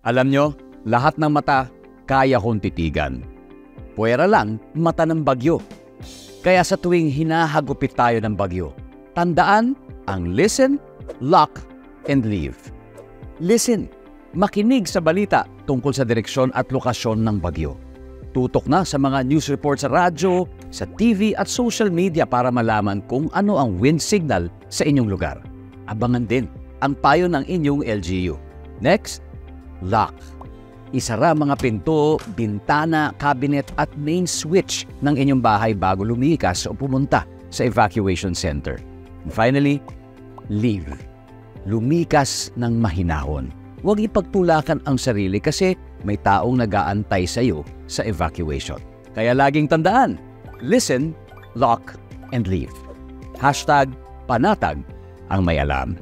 Alam nyo, lahat ng mata kaya kong titigan. Puwera lang mata ng bagyo. Kaya sa tuwing hinahagupit tayo ng bagyo, tandaan ang listen, lock, and leave. Listen, makinig sa balita tungkol sa direksyon at lokasyon ng bagyo. Tutok na sa mga news report sa radyo, sa TV at social media para malaman kung ano ang wind signal sa inyong lugar. Abangan din ang payo ng inyong LGU. Next, lock. Isara mga pinto, bintana, cabinet at main switch ng inyong bahay bago lumikas o pumunta sa evacuation center. And finally, leave. Lumikas ng mahinahon. Huwag ipagtulakan ang sarili kasi may taong nag-aantay sa iyo sa evacuation. Kaya laging tandaan, listen, lock, and leave. #panatag ang may alam.